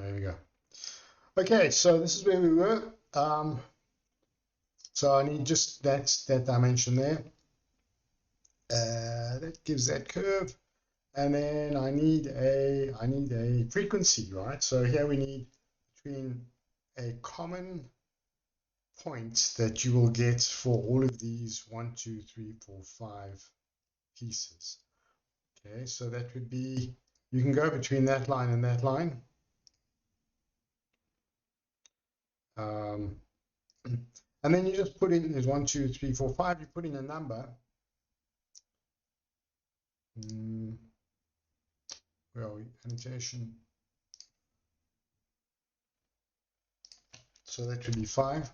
There we go. Okay, so this is where we were. So I need just that dimension there. That gives that curve, and then I need a frequency, right? So here we need between a common point that you will get for all of these 1, 2, 3, 4, 5 pieces. Okay, so that would be, you can go between that line and that line. And then you just put in, there's 1, 2, 3, 4, 5, you put in a number. Where are we? Annotation. So that would be 5.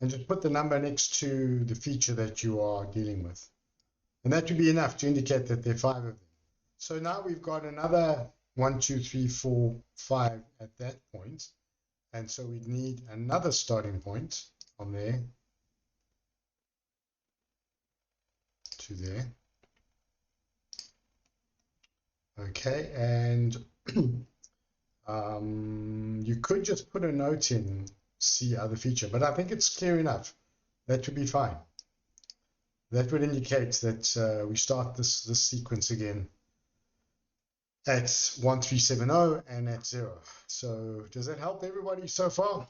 And just put the number next to the feature that you are dealing with. And that would be enough to indicate that there are 5 of them. So now we've got another 1, 2, 3, 4, 5 at that point. And so we'd need another starting point from there to there. Okay, and you could just put a note in, see other feature, but I think it's clear enough. That would be fine. That would indicate that we start this sequence again at 1370 and at 0. So does that help everybody so far?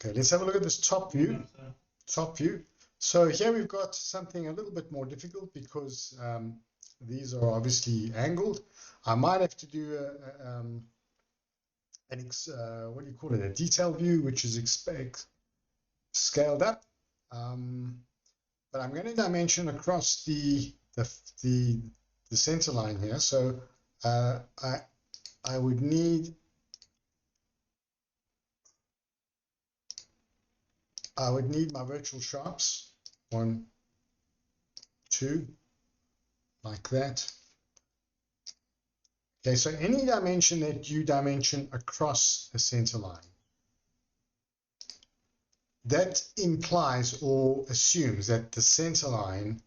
Okay, let's have a look at this top view. Top view. So here we've got something a little bit more difficult because these are obviously angled. I might have to do what do you call it? A detail view, which is scaled up. But I'm going to dimension across the center line here. So I would need my virtual sharps. 1, 2, like that. Okay, so any dimension that you dimension across the center line, that implies or assumes that the center line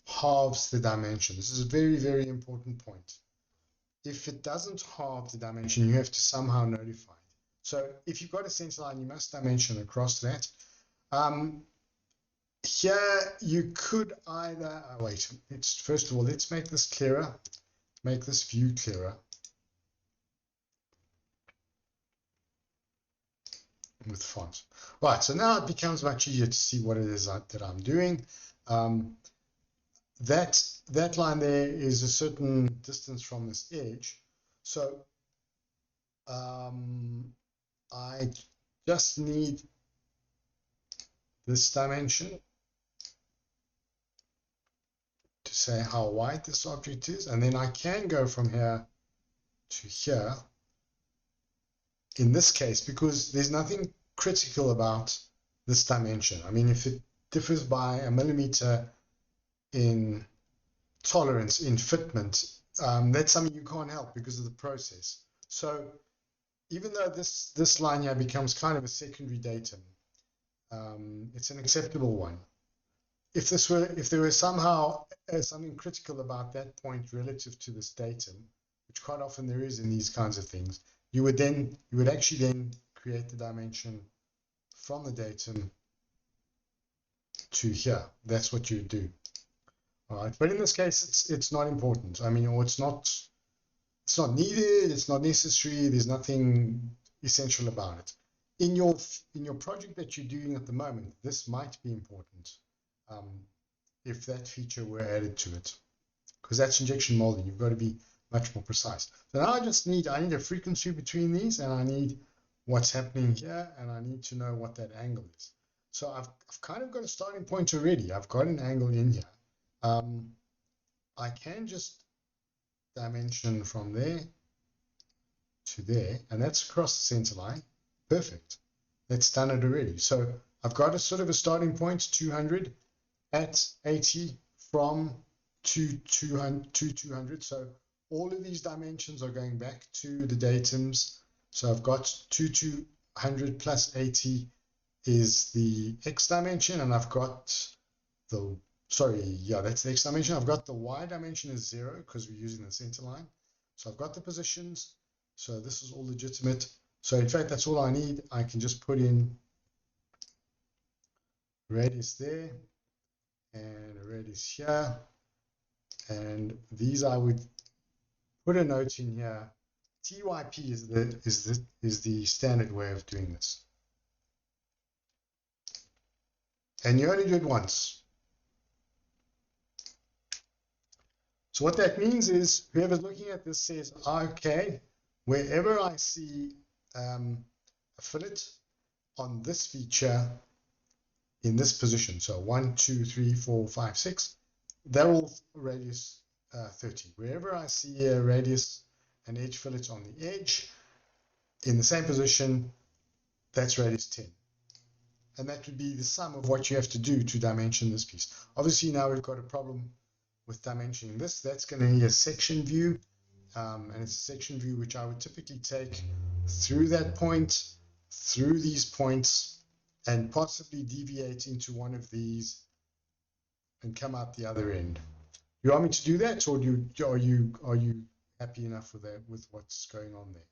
halves the dimension. This is a very, very important point. If it doesn't halve the dimension, you have to somehow notify it. So if you've got a center line, you must dimension across that. Here you could either, first of all, let's make this clearer, make this view clearer. With fonts. Right, so now it becomes much easier to see what it is that I'm doing. That line there is a certain distance from this edge. So I just need this dimension to say how wide this object is, and then I can go from here to here. In this case, because there's nothing critical about this dimension. I mean, if it differs by a millimeter in tolerance, in fitment, that's something you can't help because of the process. So even though this line here becomes kind of a secondary datum, it's an acceptable one. If there were somehow something critical about that point relative to this datum, which quite often there is in these kinds of things, you would actually then create the dimension from the datum to here. That's what you would do. All right, but in this case, it's not important. I mean, or it's not needed. It's not necessary. There's nothing essential about it. In your project that you're doing at the moment, this might be important if that feature were added to it, because that's injection molding. You've got to be much more precise. So now I need a frequency between these, and I need what's happening here, and I need to know what that angle is. So I've kind of got a starting point already. I've got an angle in here. I can just dimension from there to there, and that's across the center line. Perfect. That's done it already. So I've got a sort of a starting point, 200 at 80 from to 200. So all of these dimensions are going back to the datums. So I've got 200 plus 80 is the x dimension, and I've got the, that's the x dimension. I've got the y dimension is 0 because we're using the center line. So I've got the positions. So this is all legitimate. So in fact, that's all I need. I can just put in radius there and a radius here. And these I would put a note in here. TYP is the standard way of doing this. And you only do it once. So what that means is whoever's looking at this says, okay, wherever I see a fillet on this feature in this position, so 1, 2, 3, 4, 5, 6, they're all radius 30. Wherever I see a radius and edge fillet on the edge in the same position, that's radius 10. And that would be the sum of what you have to do to dimension this piece. Obviously now we've got a problem with dimensioning this. That's going to be a section view, and it's a section view which I would typically take through that point, through these points, and possibly deviate into one of these and come out the other end. You want me to do that, or are you happy enough with that, with what's going on there?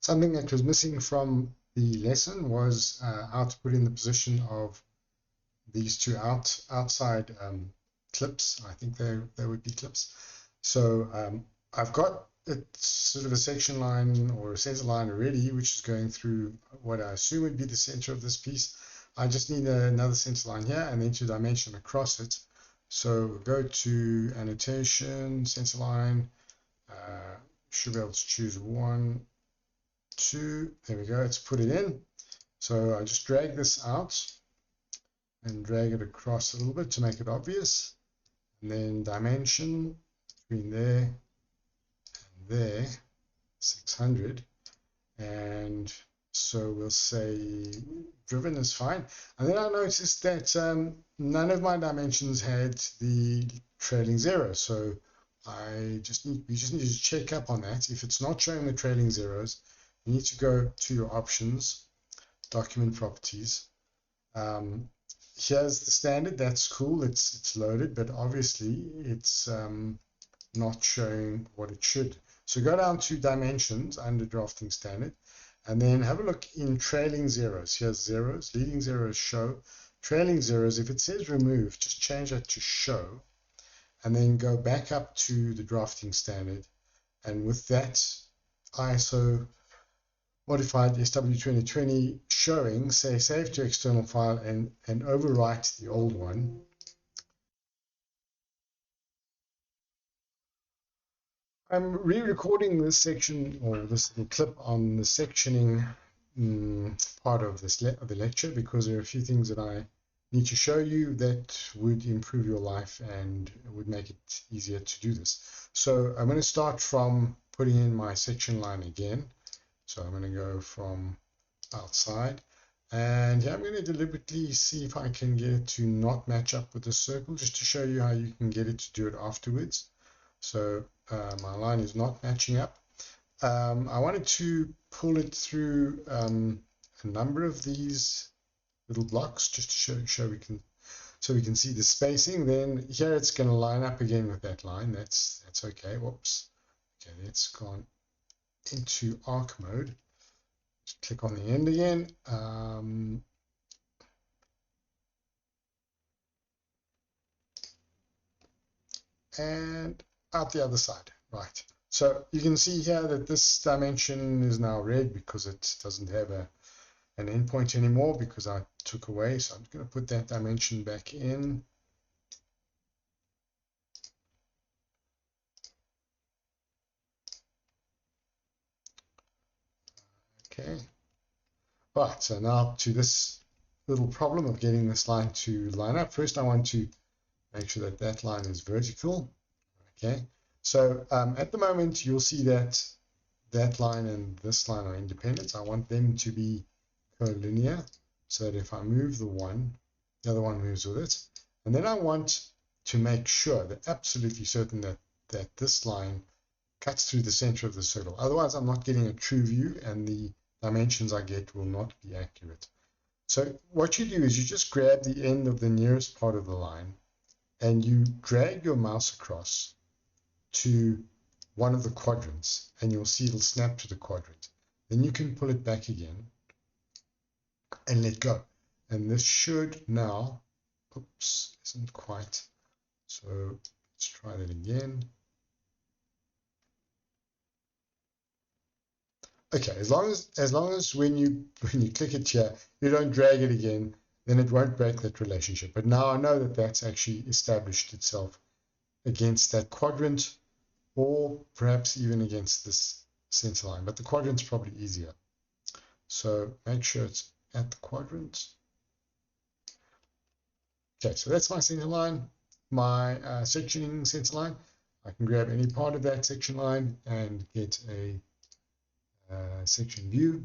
Something that was missing from the lesson was how to put in the position of these two outside clips. I think they would be clips. So I've got sort of a section line or a center line already, which is going through what I assume would be the center of this piece. I just need another center line here and then to dimension across it. So go to annotation, center line, should be able to choose 1, 2, there we go, let's put it in. So I just drag this out and drag it across a little bit to make it obvious. And then dimension between there and there, 600. And so we'll say driven is fine. And then I noticed that none of my dimensions had the trailing zero. So we just need to check up on that. If it's not showing the trailing zeros, you need to go to your options, document properties. Here's the standard. That's cool. It's loaded, but obviously it's not showing what it should. So go down to dimensions under drafting standard, and then have a look in trailing zeros. Here's zeros, leading zeros show, trailing zeros. If it says remove, just change that to show, and then go back up to the drafting standard. And with that ISO modified SW2020 showing, say save to external file and overwrite the old one. I'm re-recording this section or this little clip on the sectioning part of this the lecture because there are a few things that I need to show you that would improve your life and would make it easier to do this. So I'm going to start from putting in my section line again. So I'm going to go from outside, and here I'm going to deliberately see if I can get it to not match up with the circle, just to show you how you can get it to do it afterwards. So my line is not matching up. I wanted to pull it through a number of these little blocks just to show we can see the spacing. Then here it's going to line up again with that line. That's okay. Whoops. Okay, that's gone into arc mode. Just click on the end again. And out the other side. Right. So you can see here that this dimension is now red because it doesn't have an endpoint anymore because I took away. So I'm going to put that dimension back in. Okay. Right, so now to this little problem of getting this line to line up. First, I want to make sure that that line is vertical. Okay, so at the moment, you'll see that that line and this line are independent. I want them to be collinear, so that if I move the one, the other one moves with it. And then I want to make sure that absolutely certain that this line cuts through the center of the circle. Otherwise, I'm not getting a true view, and the dimensions I get will not be accurate. So what you do is you just grab the end of the nearest part of the line and you drag your mouse across to one of the quadrants, and you'll see it'll snap to the quadrant. Then you can pull it back again and let go. And this should now, oops, isn't quite. So let's try that again. Okay, as long as when you click it here, you don't drag it again, then it won't break that relationship. But now I know that that's actually established itself against that quadrant, or perhaps even against this center line. But the quadrant's probably easier. So make sure it's at the quadrant. Okay, so that's my center line, my sectioning center line. I can grab any part of that section line and get a section view.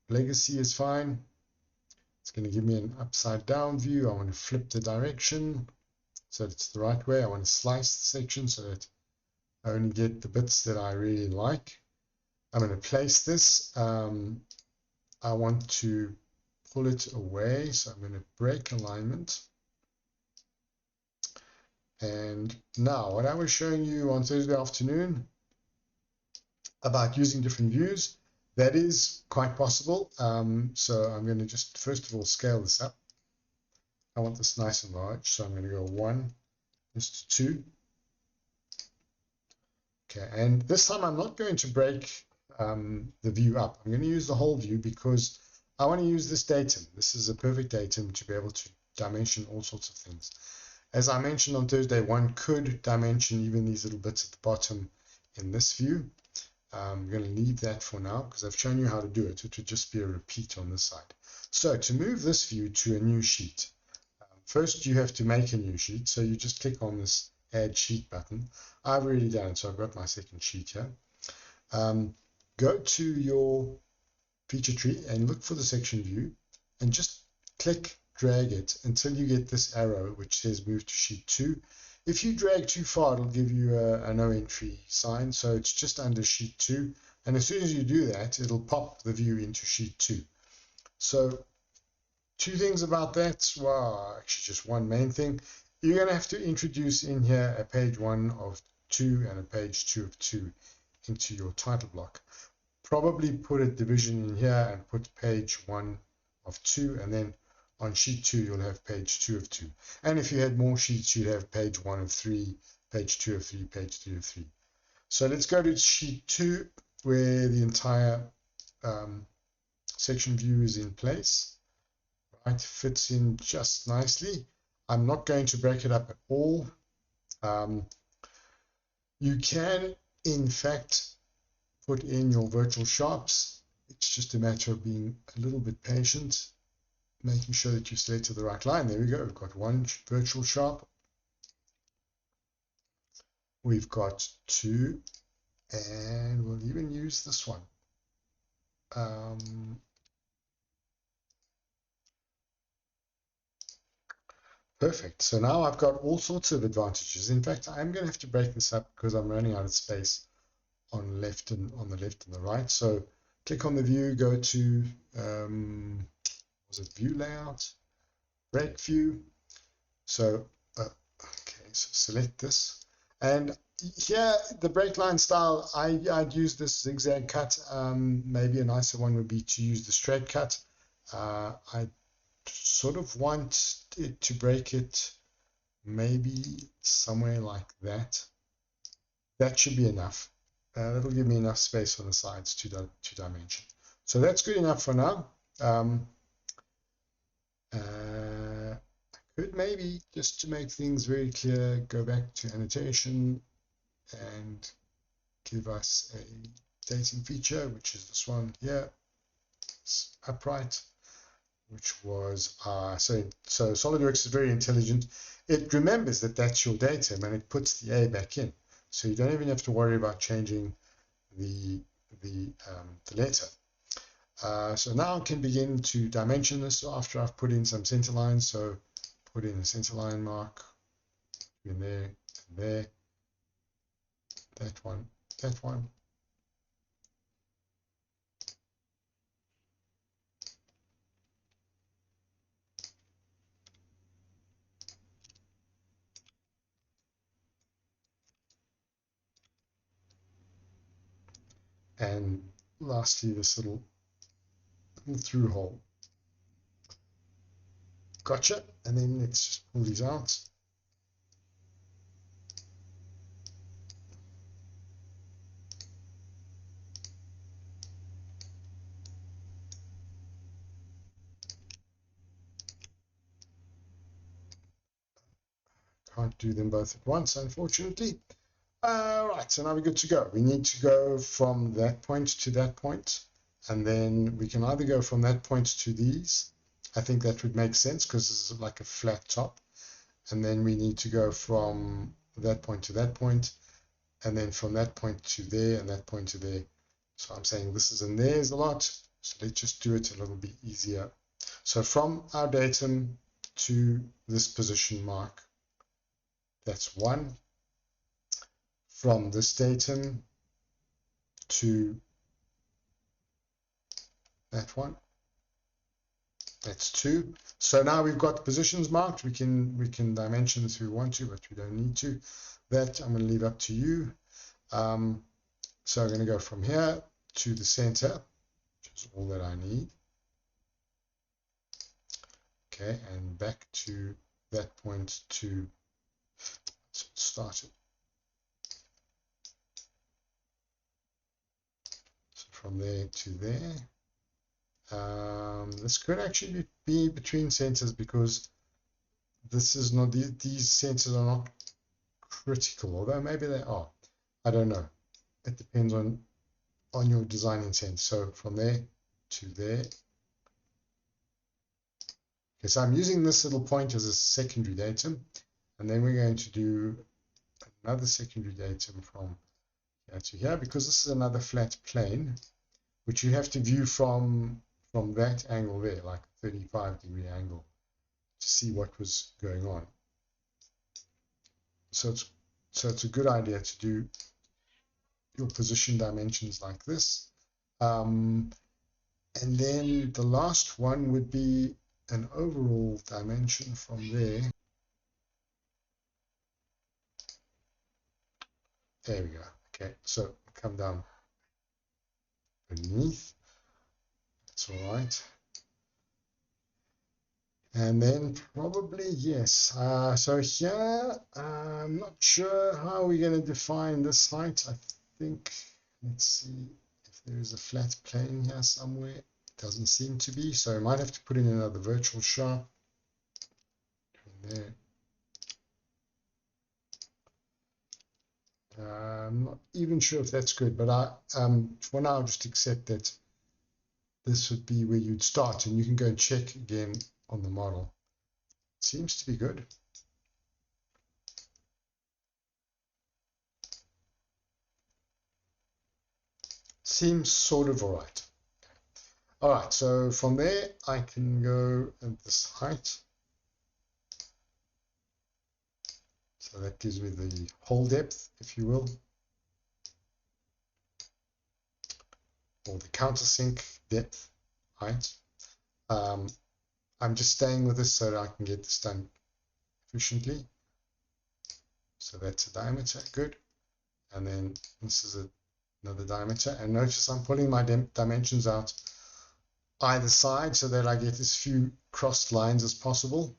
Legacy is fine. It's going to give me an upside down view. I want to flip the direction so that it's the right way. I want to slice the section so that I only get the bits that I really like. I'm going to place this. I want to pull it away, so I'm going to break alignment. And now, what I was showing you on Thursday afternoon about using different views, that is quite possible. So I'm going to just first of all scale this up. I want this nice and large, so I'm going to go 1 to 2. Okay, and this time I'm not going to break the view up. I'm going to use the whole view because I want to use this datum. This is a perfect datum to be able to dimension all sorts of things. As I mentioned on Thursday, one could dimension even these little bits at the bottom in this view. I'm going to leave that for now because I've shown you how to do it. It would just be a repeat on this side. So to move this view to a new sheet, first you have to make a new sheet. So you just click on this Add Sheet button. I've already done it, so I've got my second sheet here. Go to your feature tree and look for the section view and just click, drag it until you get this arrow which says move to sheet 2. If you drag too far, it'll give you a no entry sign, so it's just under sheet 2. And as soon as you do that, it'll pop the view into sheet 2. So two things about that. Well, actually just one main thing. You're going to have to introduce in here a page 1 of 2 and a page 2 of 2 into your title block. Probably put a division in here and put page 1 of 2, and then on sheet 2 you'll have page 2 of 2. And if you had more sheets, you'd have page 1 of 3, page 2 of 3, page 3 of 3. So let's go to sheet 2 where the entire section view is in place. Right, fits in just nicely. I'm not going to break it up at all. You can, in fact, put in your virtual sharps. It's just a matter of being a little bit patient, making sure that you selected the right line. There we go. We've got one virtual sharp. We've got 2, and we'll even use this one. Perfect. So now I've got all sorts of advantages. In fact, I'm going to have to break this up because I'm running out of space on the left and the right. So click on the view, go to was it view layout, break view. So okay, so select this, and here the break line style, I'd use this zigzag cut. Maybe a nicer one would be to use the straight cut. I sort of want it to break it maybe somewhere like that. That should be enough. That'll give me enough space on the sides to dimension. So that's good enough for now. I could maybe, just to make things very clear, go back to annotation and give us a dating feature, which is this one here. It's upright, which was so SolidWorks is very intelligent. It remembers that that's your datum and it puts the A back in. So you don't even have to worry about changing the letter. So now I can begin to dimension this after I've put in some center lines. So put in a center line mark in there, and there, that one, that one. And lastly, this little through hole. Gotcha. And then let's just pull these out. Can't do them both at once, unfortunately. Right, so now we're good to go. We need to go from that point to that point, and then we can either go from that point to these. I think that would make sense because this is like a flat top. And then we need to go from that point to that point, and then from that point to there and that point to there. So I'm saying this is and there's a lot. So let's just do it a little bit easier. So from our datum to this position mark, that's 1. From this datum to that one, that's 2. So now we've got the positions marked. We can dimension if we want to, but we don't need to. That I'm going to leave up to you. So I'm going to go from here to the center, which is all that I need. Okay, and back to that point to start it. So from there to there. This could actually be between centers because this is not, these centers are not critical, although maybe they are. I don't know. It depends on your design intent. So from there to there. Okay, so I'm using this little point as a secondary datum, and then we're going to do another secondary datum from here to here, because this is another flat plane, which you have to view from that angle there, like 35-degree angle, to see what was going on. So it's a good idea to do your position dimensions like this. And then the last one would be an overall dimension from there. There we go. Okay, so come down beneath. That's all right. And then probably, yes. So here, I'm not sure how we're going to define this height. I think, let's see if there is a flat plane here somewhere. It doesn't seem to be, so I might have to put in another virtual sharp there. I'm not even sure if that's good, but for now, I'll just accept that this would be where you'd start, and you can go and check again on the model. It seems to be good. Seems sort of all right. All right, so from there, I can go at this height. So that gives me the hole depth, if you will, or the countersink depth, height. I'm just staying with this so that I can get this done efficiently. So that's a diameter, good. And then this is another diameter. And notice I'm pulling my dimensions out either side so that I get as few crossed lines as possible.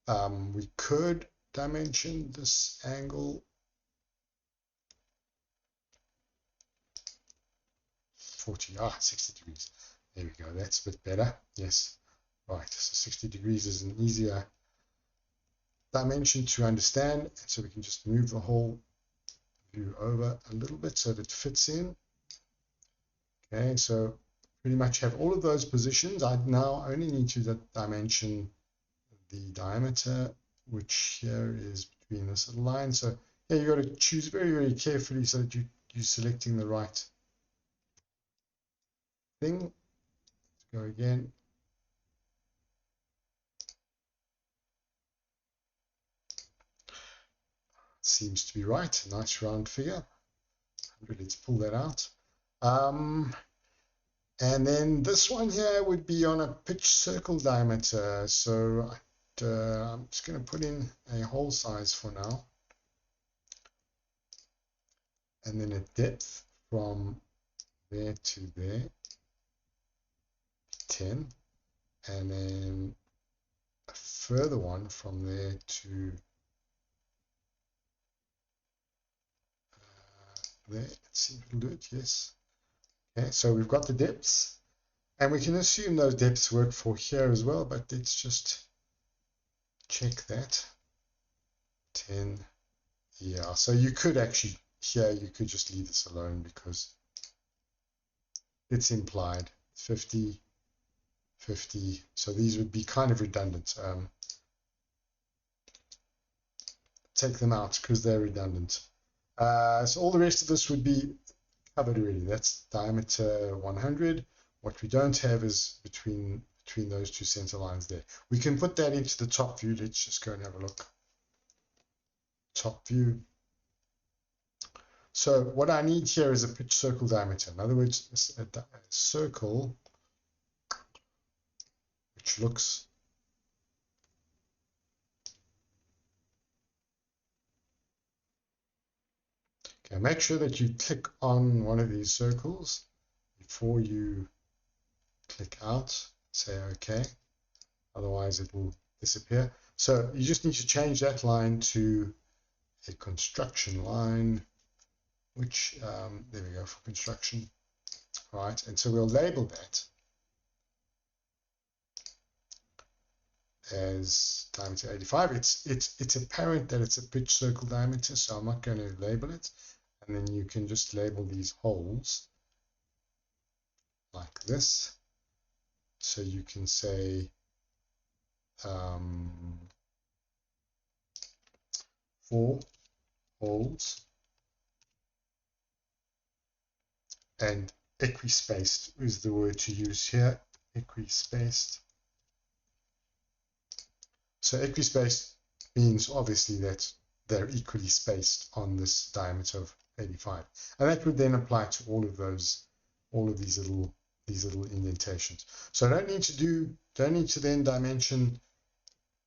We could dimension this angle 60 degrees. There we go. That's a bit better. Yes. Right. So 60 degrees is an easier dimension to understand. And so we can just move the whole view over a little bit so that it fits in. Okay. So pretty much have all of those positions. I now only need to dimension the diameter, which here is between this little line. So yeah, you've got to choose very, very carefully so that you're selecting the right thing. Let's go again. Seems to be right. Nice round figure. Let's pull that out. And then this one here would be on a pitch circle diameter. So I'm just going to put in a hole size for now. And then a depth from there to there, 10, and then a further one from there to there. Let's see if it'll do it. Yes. Okay, so we've got the depths, and we can assume those depths work for here as well, but let's just check that. 10. Yeah, so you could actually, here you could just leave this alone because it's implied. 50, 50. So these would be kind of redundant. Take them out because they're redundant. So all the rest of this would be covered already. That's diameter 100. What we don't have is between those two center lines there. We can put that into the top view. Let's just go and have a look. Top view. So what I need here is a pitch circle diameter. In other words, a circle which looks okay. Make sure that you click on one of these circles before you click out. Say OK. Otherwise it will disappear. So you just need to change that line to a construction line, which there we go for construction. All right, and so we'll label that as diameter 85. It's apparent that it's a pitch circle diameter, so I'm not going to label it. And then you can just label these holes like this. So you can say 4 holes and equispaced is the word to use here. Equispaced. So equispaced means obviously that they're equally spaced on this diameter of 85, and that would then apply to all of these little indentations. So I don't need to then dimension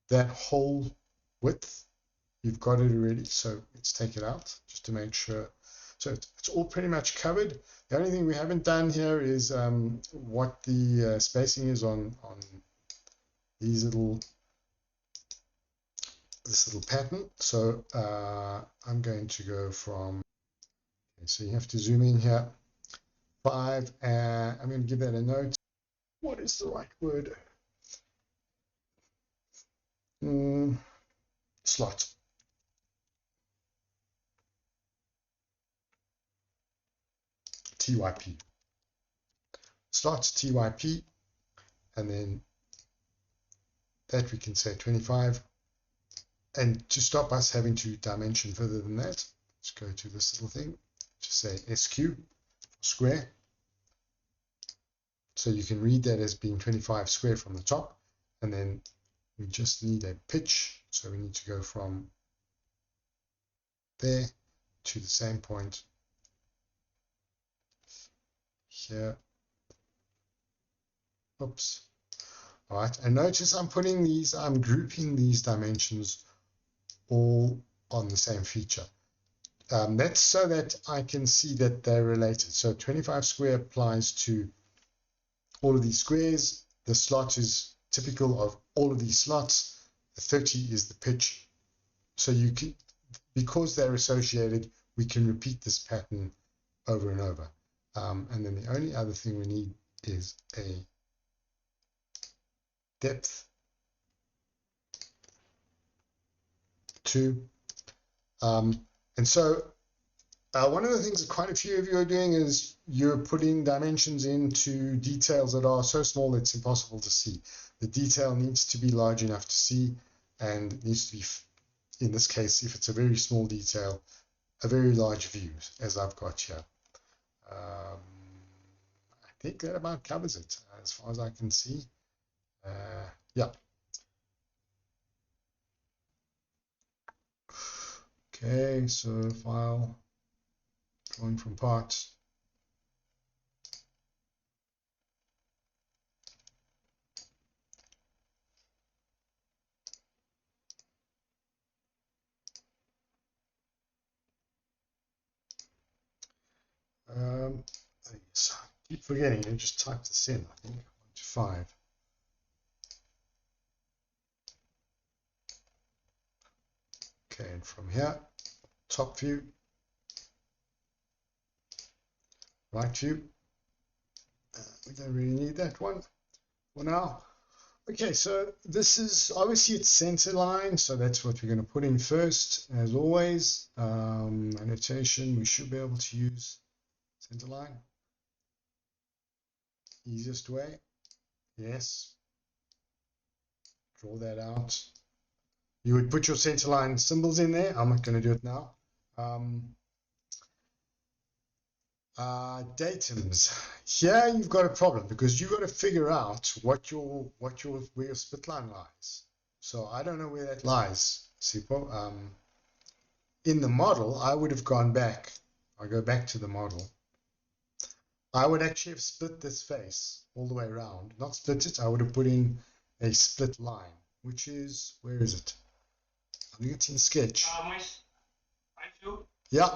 that whole width. You've got it already, so let's take it out just to make sure. So it's all pretty much covered. The only thing we haven't done here is what the spacing is on these this little pattern. So I'm going to go from, okay, so you have to zoom in here, 5, and I'm going to give that a note. What is the right word? Slot. TYP. Slot TYP, and then that we can say 25. And to stop us having to dimension further than that, let's go to this little thing, just say SQ for square. So you can read that as being 25 square from the top, and then we just need a pitch. So we need to go from there to the same point here. Oops. All right, and notice I'm grouping these dimensions all on the same feature. That's so that I can see that they're related. So 25 square applies to all of these squares. The slot is typical of all of these slots. The 30 is the pitch. So you can, because they're associated, we can repeat this pattern over and over. And then the only other thing we need is a depth 2. And so one of the things that quite a few of you are doing is you're putting dimensions into details that are so small it's impossible to see. The detail needs to be large enough to see, and it needs to be, in this case, if it's a very small detail, a very large view, as I've got here. I think that about covers it, as far as I can see. Yeah. Okay, so file, drawing from parts. Yes, I keep forgetting. You just type this in. I think 1 to 5. Okay, and from here, top view, right view. We don't really need that one for now. Okay, so this is obviously it's center line, so that's what we're going to put in first, as always. Annotation, we should be able to use center line. Easiest way, yes. Draw that out. You would put your center line symbols in there. I'm not going to do it now. Datums. Here you've got a problem because you've got to figure out where your split line lies. So I don't know where that lies. In the model, I would have gone back. I go back to the model. I would actually have split this face all the way around. Not split it. I would have put in a split line, which is, where is it? I think it's in Sketch. Yeah.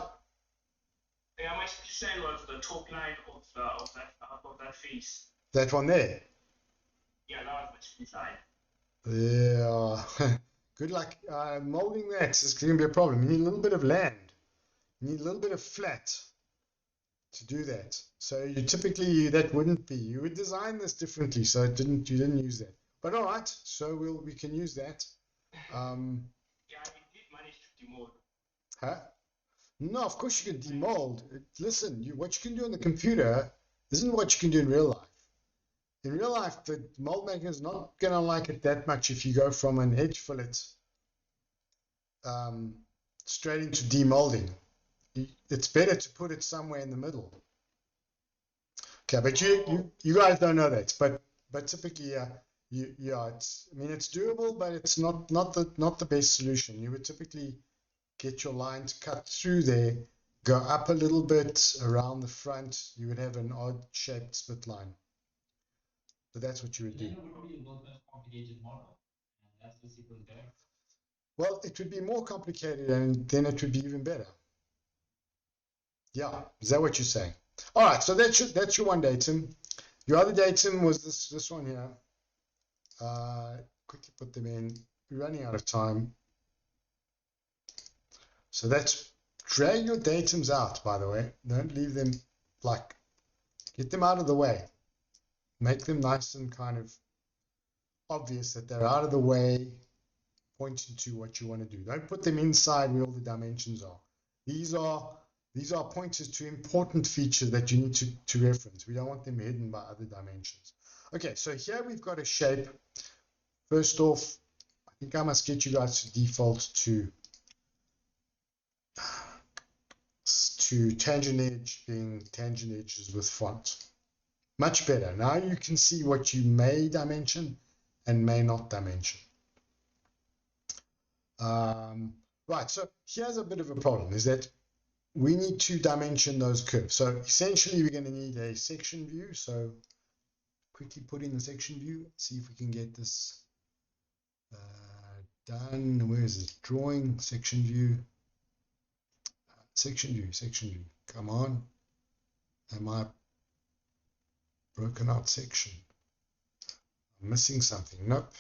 Yeah, my saying was the top line of that face. That one there. Yeah, that was my split line. Yeah. Good luck molding that. It's going to be a problem. You need a little bit of land. You need a little bit of flat to do that. So you typically that wouldn't be. You would design this differently, so you didn't use that. But all right, so we can use that. Yeah, we did manage to demold. Huh? No, of course you can demold. Listen, what you can do on the computer isn't what you can do in real life. In real life, the mold maker is not going to like it that much if you go from an edge fillet straight into demolding. It's better to put it somewhere in the middle. Okay, but you guys don't know that. But typically, it's doable, but it's not the best solution. You would typically get your line to cut through there, go up a little bit around the front. You would have an odd shaped split line. So that's what you would do. Then it would be a more complicated model, and that's the sequence there. Well, it would be more complicated, and then it would be even better. Yeah, is that what you're saying? All right, so that's your one datum. Your other datum was this one here. Quickly put them in. We're running out of time. So that's drag your datums out, by the way. Don't leave them get them out of the way. Make them nice and kind of obvious that they're out of the way, pointing to what you want to do. Don't put them inside where all the dimensions are. These are pointers to important features that you need to reference. We don't want them hidden by other dimensions. Okay, so here we've got a shape. First off, I think I must get you guys to default to tangent edge being tangent edges with font. Much better. Now you can see what you may dimension and may not dimension. Right, so here's a bit of a problem, is that we need to dimension those curves. So essentially we're going to need a section view. So quickly put in the section view, see if we can get this done. Where is it? Drawing, section view. Section view. Come on. Am I broken out section? I'm missing something. Nope.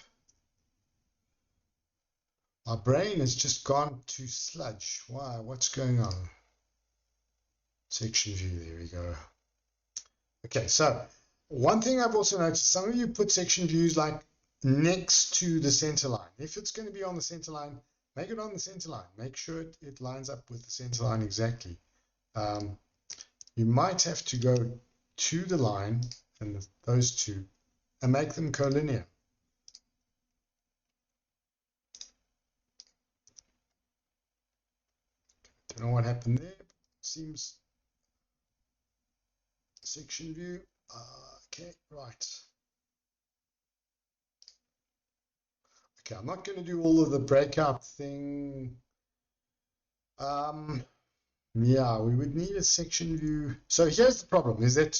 My brain has just gone to sludge. Why? What's going on? Section view. There we go. Okay, so one thing I've also noticed, some of you put section views like next to the center line. If it's going to be on the center line, make it on the center line. Make sure it lines up with the center line exactly. You might have to go to the line and those two and make them collinear. Don't know what happened there. Seems section view. Okay, right. Okay, I'm not going to do all of the breakout thing. Yeah, we would need a section view. So here's the problem, is that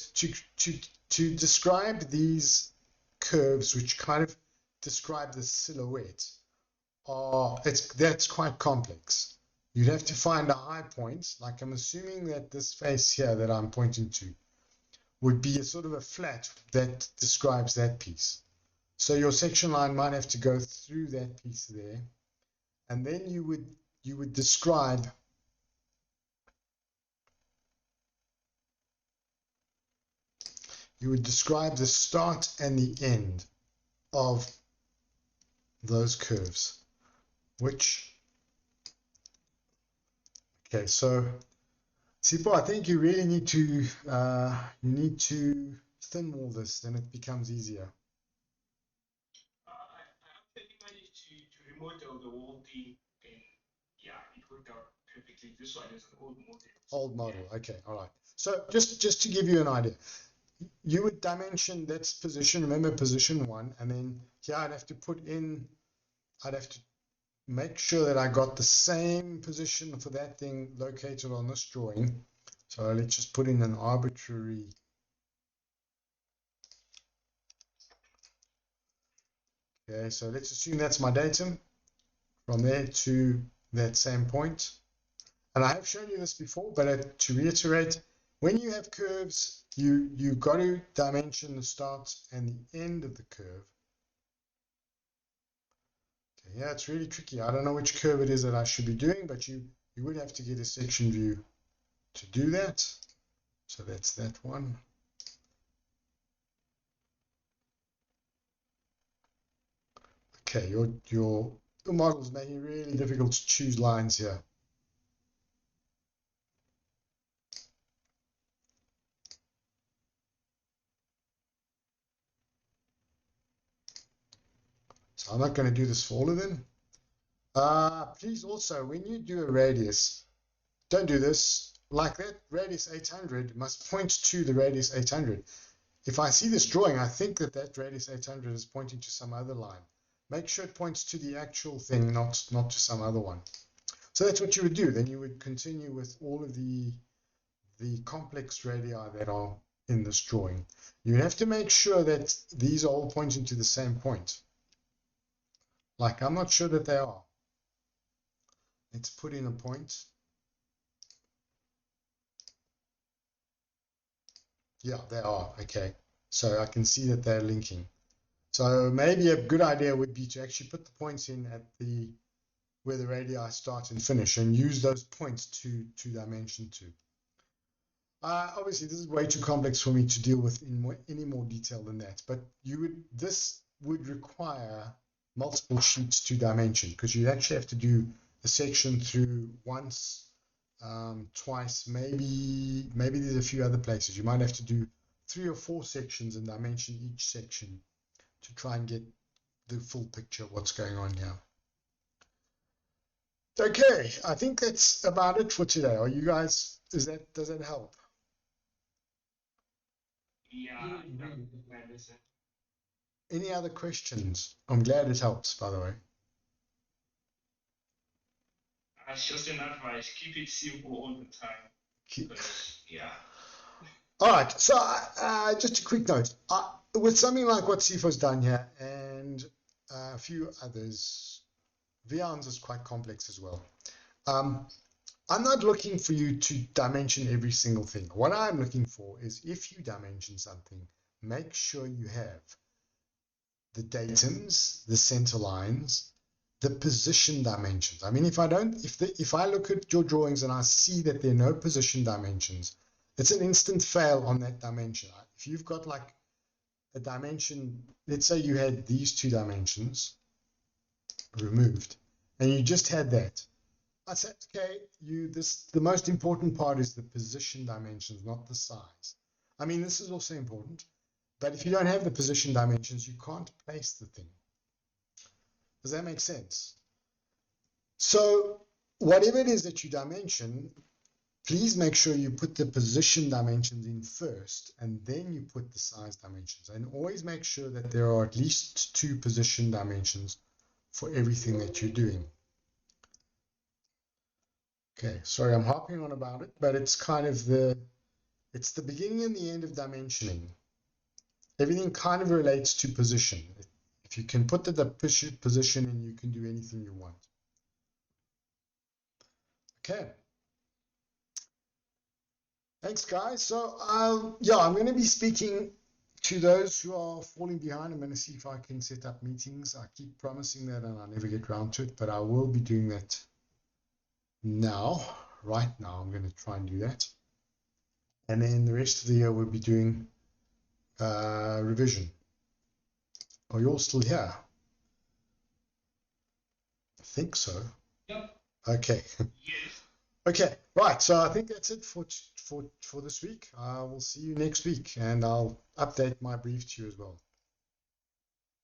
to describe these curves, which kind of describe the silhouette, that's quite complex. You'd have to find a high point, like I'm assuming that this face here that I'm pointing to would be a sort of a flat that describes that piece. So your section line might have to go through that piece there, and then you would describe the start and the end of those curves. Okay, so Sipo, I think you really need to thin wall this, then it becomes easier. I actually managed to remodel the whole thing, and yeah, it worked out perfectly. This one is an old model. Old model, yeah. Okay, all right. So just to give you an idea, you would dimension that's position, remember position 1, and then here I'd have to make sure that I got the same position for that thing located on this drawing. So let's just put in an arbitrary. Okay, so let's assume that's my datum from there to that same point. And I have shown you this before, but to reiterate, when you have curves, you got to dimension the start and the end of the curve. Okay, yeah, it's really tricky. I don't know which curve it is that I should be doing, but you would have to get a section view to do that. So that's that one. Okay, your model is making it really difficult to choose lines here. So I'm not going to do this for all of them. Please also, when you do a radius, don't do this like that. Radius 800 must point to the radius 800. If I see this drawing, I think that radius 800 is pointing to some other line. Make sure it points to the actual thing, not to some other one. So that's what you would do. Then you would continue with all of the complex radii that are in this drawing. You have to make sure that these are all pointing to the same point. Like, I'm not sure that they are. Let's put in a point. Yeah, they are. Okay. So I can see that they're linking. So maybe a good idea would be to actually put the points in at where the radii start and finish, and use those points to dimension to. Obviously, this is way too complex for me to deal with in any more detail than that. But this would require multiple sheets to dimension, because you actually have to do a section through once, twice, maybe there's a few other places. You might have to do 3 or 4 sections and dimension each section to try and get the full picture of what's going on here. Okay, I think that's about it for today. Are you guys, does that help? Yeah, Any other questions? I'm glad it helps, by the way. it's just an advice. Keep it simple all the time. Yeah. All right. So just a quick note. With something like what Sifo's done here and a few others, Vian's is quite complex as well. I'm not looking for you to dimension every single thing. What I'm looking for is, if you dimension something, make sure you have the datums, the center lines, the position dimensions. I mean, if I look at your drawings and I see that there are no position dimensions, it's an instant fail on that dimension. If you've got like a dimension, let's say you had these 2 dimensions removed, and you just had that, I'd say, okay, the most important part is the position dimensions, not the size. I mean, this is also important, but if you don't have the position dimensions, you can't place the thing. Does that make sense? So whatever it is that you dimension, please make sure you put the position dimensions in first, and then you put the size dimensions. And always make sure that there are at least 2 position dimensions for everything that you're doing. Okay, sorry, I'm harping on about it, but it's kind of it's the beginning and the end of dimensioning. Everything kind of relates to position. If you can put the position in, you can do anything you want. Okay. Thanks, guys. So, yeah, I'm going to be speaking to those who are falling behind. I'm going to see if I can set up meetings. I keep promising that and I never get around to it, but I will be doing that now. Right now, I'm going to try and do that. And then the rest of the year, we'll be doing revision. Are you all still here? I think so. Yep. Okay. Yes. Okay, right. So I think that's it for this week. I will see you next week, and I'll update my brief to you as well.